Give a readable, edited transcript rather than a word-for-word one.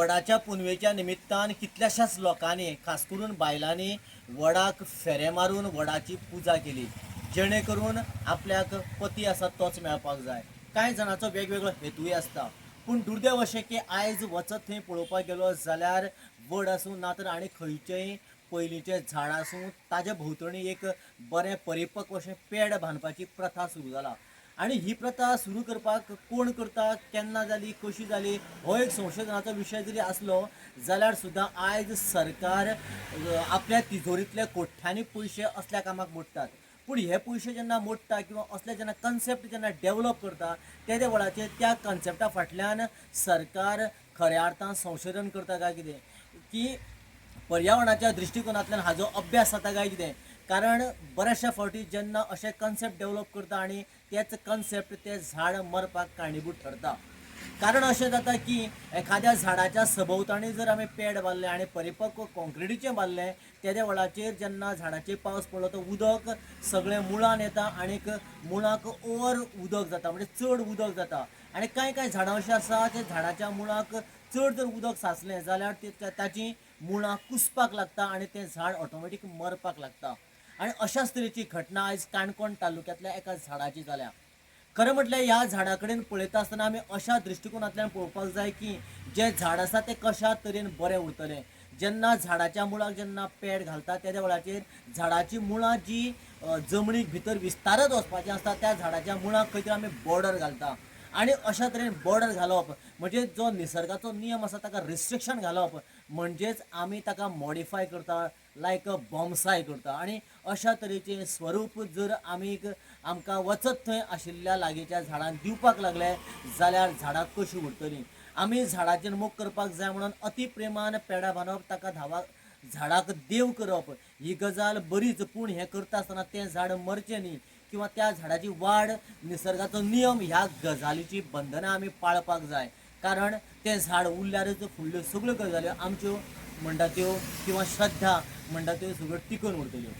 वडाच्या पुनवेच्या निमित्तान कितल्याशाच लोकांनी खास करून बायलांनी वडाक फेरे मारून वडाची पुजा केली, जेणे करून आपल्याक पती आसा तोच मेळपाक जाय. कांय जाणांचो वेगवेगळो हेतूय आसता, पूण दुर्दैव अशें की आयज वचत थंय पळोवपाक गेलो जाल्यार वड आसूं ना तर आनी खंयचेंय पयलींचें झाड आसूं ताज्या भोंवतणी एक बरें परिपक्व अशें पेड बांदपाची प्रथा सुरू जाला. आणि ही प्रथा सुरू करपाक कोण करता, केन्ना जाली, कशी जाली, हो एक संशोधनाचो विशय जरी आसलो जाल्यार सुद्दां आयज सरकार आपल्या तिजोरींतले कोट्यांनी पयशे असल्या कामाक मोडटात. पूण हे पयशे जेन्ना मोडटा किंवा असले जेन्ना कन्सेप्ट जेन्ना डेव्हलप करता त्या वेळाचेर त्या कन्सेप्टा फाटल्यान सरकार खऱ्या अर्थान संशोधन करता काय कितें, की पर्यावरणाच्या दृश्टिकोनांतल्यान हाजो अभ्यास जाता काय कितें. कारण बऱ्याचशा फावटी जेन्ना अशे कन्सेप्ट डेव्हलप करता आणि तेच कन्सेप्ट ते झाड मरपाक कारणीभूत ठरता. कारण अशें जाता की एखाद्या झाडाच्या सभोवताणी जर आमी पेड बांदले आणि परिपक्व कॉन्क्रिटीचें बांदलें त्या वेळाचेर जेन्ना झाडाचेर पावस पडलो तो उदक सगळें मुळान येता आणीक मुळाक ओवर उदक जाता, म्हणजे चड उदक जाता. आणि कांय झाडां अशीं आसा ते झाडाच्या मुळाक चड जर उदक साचलें जाल्यार ताची मुळां कुसपाक लागता आणि तें झाड ऑटोमॅटीक मरपाक लागता. आणि अशाच तरेची घटना आयज काणकोण तालुक्यांतल्या एका झाडाची जाल्या. खरें म्हटल्यार ह्या झाडा कडेन पळयता आसतना आमी अशा दृश्टिकोनांतल्यान पळोवपाक जाय की जें झाड आसा तें कशा तरेन बरें उरतलें. जेन्ना झाडाच्या मुळाक जेन्ना पेड घालता त्या वेळाचेर झाडाची मुळां जी जमनीक भितर विस्तारत वचपाचें आसता त्या झाडाच्या मुळाक खंय तरी आमी बॉर्डर घालता. आणि अशा तरेन बॉर्डर घालप म्हणजे जो निसर्गाचो नियम आसा ताका रिस्ट्रिक्शन घालप, म्हणजेच आमी ताका मॉडिफाय करता, लायक अ बॉम्बसाय करता. आणि अशा तरेचें स्वरूप जर आमकां वचत थंय आशिल्ल्या लागींच्या झाडांक दिवपाक लागले जाल्यार झाडां कशीं उरतलीं. आमी झाडाचेर मोग करपाक जाय म्हणून अति प्रेमान पेडां बांदप, ताका झाडाक देव करप ही गजाल बरीच, पूण हें करता आसतना तें झाड मरचें न्ही किंवा त्या झाडाची वाड निसर्गाचो नियम ह्या गजालीची बंधनां आमी पाळपाक जाय. कारण तें झाड उरल्यारच फुडल्यो सगळ्यो गजाल्यो आमच्यो म्हणटा त्यो किंवा श्रद्धा म्हणटा त्यो सगळ्यो टिकून उरतल्यो.